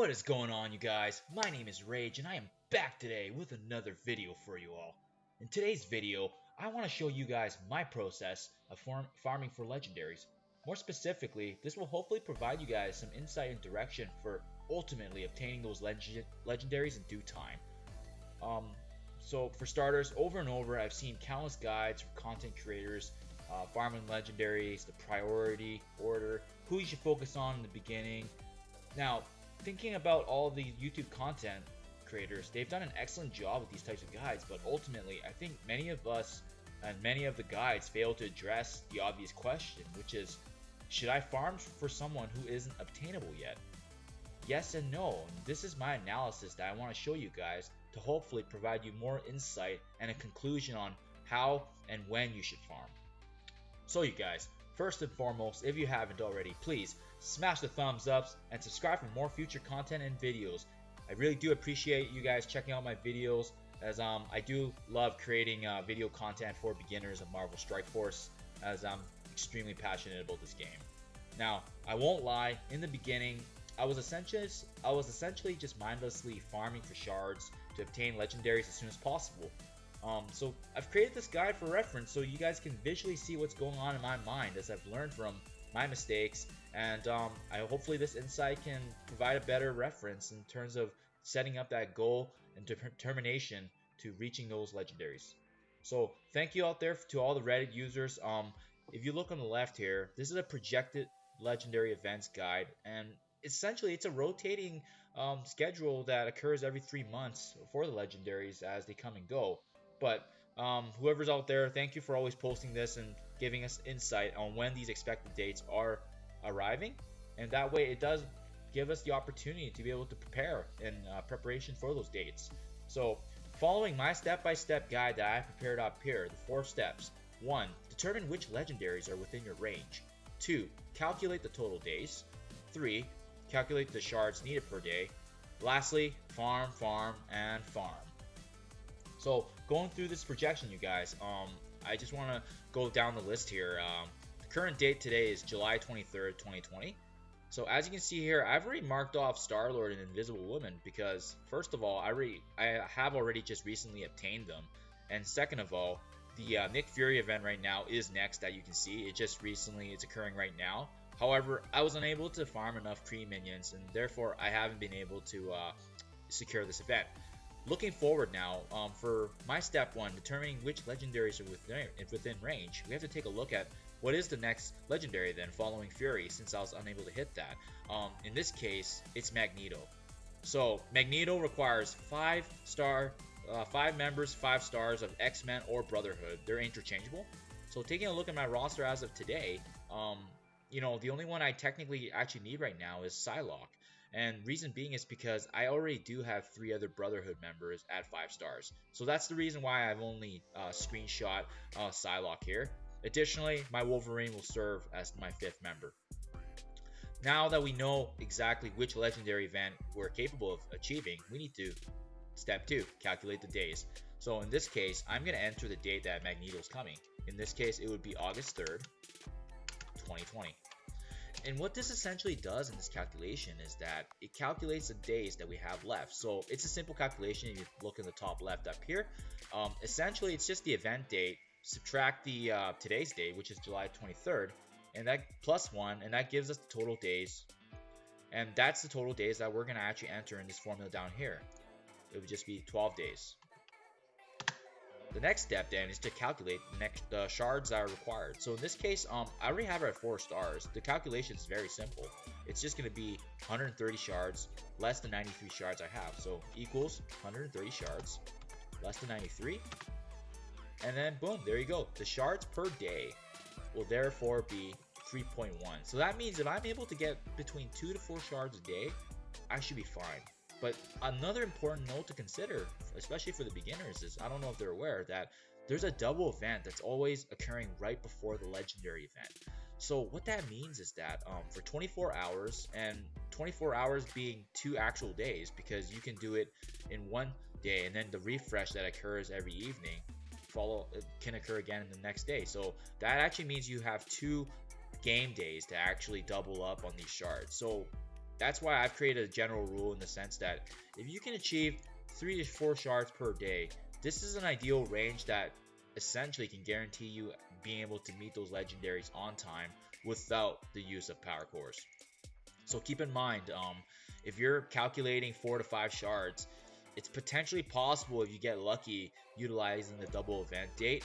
What is going on, you guys? My name is Rage and I am back today with another video for you all. In today's video, I want to show you guys my process of farming for legendaries. More specifically, this will hopefully provide you guys some insight and direction for ultimately obtaining those legendaries in due time. So for starters, over and over I've seen countless guides from content creators farming legendaries, the priority order, who you should focus on in the beginning. Now, thinking about all the YouTube content creators, they've done an excellent job with these types of guides, but ultimately I think many of us and many of the guides fail to address the obvious question, which is, should I farm for someone who isn't obtainable yet? Yes and no. And this is my analysis that I want to show you guys to hopefully provide you more insight and a conclusion on how and when you should farm. So you guys, first and foremost, if you haven't already, please smash the thumbs up and subscribe for more future content and videos. I really do appreciate you guys checking out my videos, as I do love creating video content for beginners of Marvel Strike Force, as I'm extremely passionate about this game. Now, I won't lie, in the beginning I was essentially just mindlessly farming for shards to obtain legendaries as soon as possible. So I've created this guide for reference so you guys can visually see what's going on in my mind as I've learned from my mistakes, and hopefully this insight can provide a better reference in terms of setting up that goal and determination to reaching those legendaries. So thank you out there to all the Reddit users. If you look on the left here, this is a projected legendary events guide, and essentially it's a rotating schedule that occurs every 3 months for the legendaries as they come and go. But whoever's out there, thank you for always posting this and giving us insight on when these expected dates are arriving, and that way it does give us the opportunity to be able to prepare in preparation for those dates. So following my step-by-step guide that I prepared up here, the 4 steps. 1. Determine which legendaries are within your range. 2. Calculate the total days. 3. Calculate the shards needed per day. Lastly, farm, and farm. So going through this projection, you guys, I just want to go down the list here. The current date today is July 23rd, 2020. So as you can see here, I've already marked off Star-Lord and Invisible Woman because, first of all, I have already just recently obtained them, and second of all, the Nick Fury event right now is next that you can see. It's occurring right now. However, I was unable to farm enough Kree minions, and therefore I haven't been able to secure this event. Looking forward now, for my step 1, determining which legendaries are within range, we have to take a look at what is the next legendary then following Fury, since I was unable to hit that. In this case, it's Magneto. So Magneto requires 5 members, 5 stars of X-Men or Brotherhood. They're interchangeable. So taking a look at my roster as of today, the only one I technically actually need right now is Psylocke. And reason being is because I already do have 3 other Brotherhood members at 5 stars. So that's the reason why I've only screenshot Psylocke here. Additionally, my Wolverine will serve as my 5th member. Now that we know exactly which legendary event we're capable of achieving, we need to, step 2, calculate the days. So in this case, I'm going to enter the date that Magneto's coming. In this case, it would be August 3rd, 2020. And what this essentially does in this calculation is that it calculates the days that we have left. So it's a simple calculation. If you look in the top left up here, essentially it's just the event date, subtract the today's date, which is July 23rd, and that plus 1, and that gives us the total days. And that's the total days that we're going to actually enter in this formula down here. It would just be 12 days. The next step then is to calculate the shards that are required. So in this case, I already have it at 4 stars. The calculation is very simple. It's just going to be 130 shards less than 93 shards I have. So equals 130 shards less than 93. And then boom, there you go. The shards per day will therefore be 3.1. So that means if I'm able to get between 2 to 4 shards a day, I should be fine. But another important note to consider, especially for the beginners, is I don't know if they're aware that there's a double event that's always occurring right before the legendary event. So what that means is that for 24 hours, and 24 hours being 2 actual days, because you can do it in 1 day, and then the refresh that occurs every evening can occur again in the next day. So that actually means you have 2 game days to actually double up on these shards. So that's why I've created a general rule in the sense that if you can achieve 3 to 4 shards per day, this is an ideal range that essentially can guarantee you being able to meet those legendaries on time without the use of power cores. So keep in mind, if you're calculating 4 to 5 shards, it's potentially possible if you get lucky utilizing the double event date.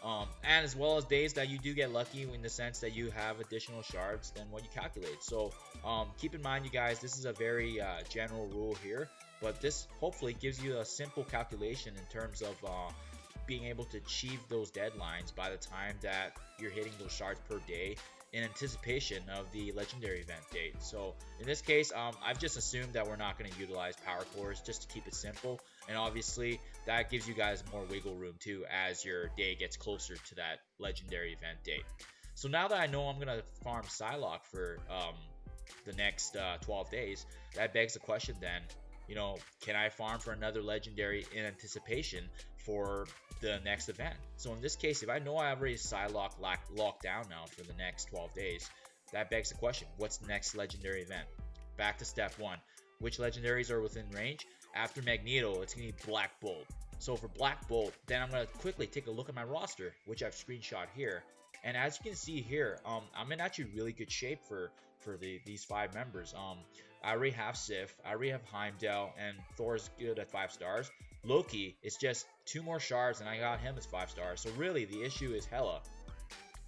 And as well as days that you do get lucky in the sense that you have additional shards than what you calculate. So keep in mind, you guys, this is a very general rule here, but this hopefully gives you a simple calculation in terms of being able to achieve those deadlines by the time that you're hitting those shards per day in anticipation of the legendary event date. So in this case, I've just assumed that we're not going to utilize power cores just to keep it simple, and obviously that gives you guys more wiggle room too as your day gets closer to that legendary event date. So now that I know I'm going to farm Psylocke for the next 12 days, that begs the question then, you know, can I farm for another legendary in anticipation for the next event? So in this case, if I know I already Psylocke locked down now for the next 12 days, that begs the question, what's the next legendary event? Back to step 1. Which legendaries are within range? After Magneto, it's going to be Black Bolt. So for Black Bolt, then I'm going to quickly take a look at my roster, which I've screenshot here. And as you can see here, I'm in actually really good shape for these 5 members. I already have Sif, I already have Heimdall, and Thor's good at 5 stars. Loki is just 2 more shards and I got him as 5 stars. So really the issue is Hela.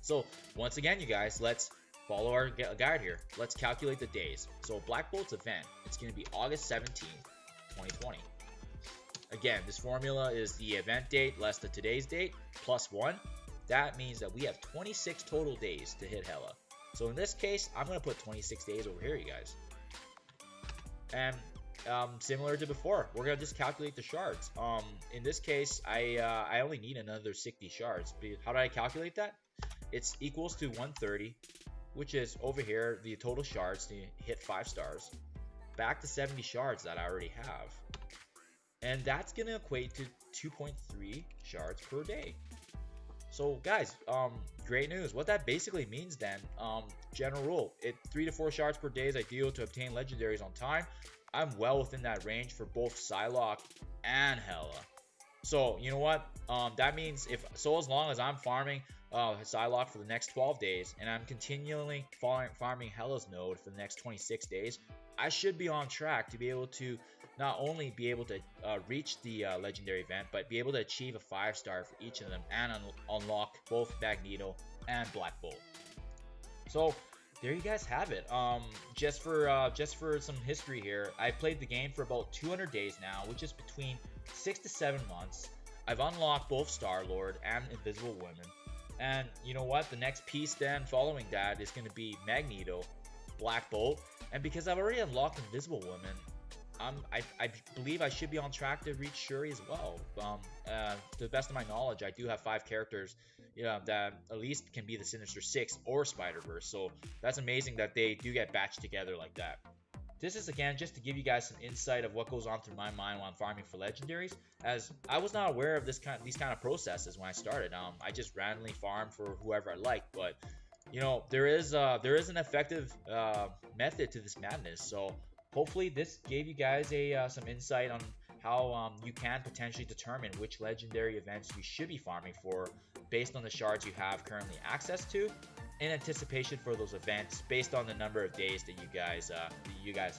So once again, you guys, let's follow our guide here. Let's calculate the days. So Black Bolt's event, it's going to be August 17th, 2020. Again, this formula is the event date less the today's date plus 1. That means that we have 26 total days to hit Hela. So in this case, I'm going to put 26 days over here, you guys. And similar to before, we're going to just calculate the shards. In this case, I only need another 60 shards. How did I calculate that? It's equals to 130, which is over here, the total shards to hit 5 stars, back to 70 shards that I already have. And that's going to equate to 2.3 shards per day. So guys, great news. What that basically means then, general rule, 3 to 4 shards per day is ideal to obtain legendaries on time. I'm well within that range for both Psylocke and Hela. So you know what? That means as long as I'm farming Psylocke for the next 12 days and I'm continually farming Hela's node for the next 26 days, I should be on track to be able to not only be able to reach the legendary event, but be able to achieve a 5-star for each of them and unlock both Magneto and Black Bolt. So there you guys have it. Just for some history here, I've played the game for about 200 days now, which is between 6 to 7 months. I've unlocked both Star-Lord and Invisible Woman. And you know what? The next piece then following that is going to be Magneto, Black Bolt, and because I've already unlocked Invisible Woman, I believe I should be on track to reach Shuri as well. To the best of my knowledge, I do have 5 characters, that at least can be the Sinister Six or Spider-Verse. So that's amazing that they do get batched together like that. This is again just to give you guys some insight of what goes on through my mind while I'm farming for legendaries, as I was not aware of these kind of processes when I started. I just randomly farmed for whoever I like, but there is an effective method to this madness. So hopefully this gave you guys some insight on how you can potentially determine which legendary events you should be farming for based on the shards you have currently access to, in anticipation for those events based on the number of days that you guys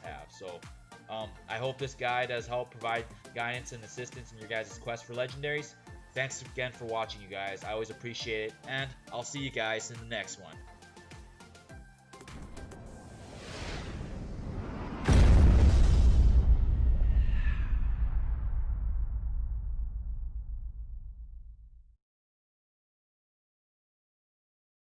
have. So I hope this guide has helped provide guidance and assistance in your guys' quest for legendaries. Thanks again for watching, you guys. I always appreciate it, and I'll see you guys in the next one.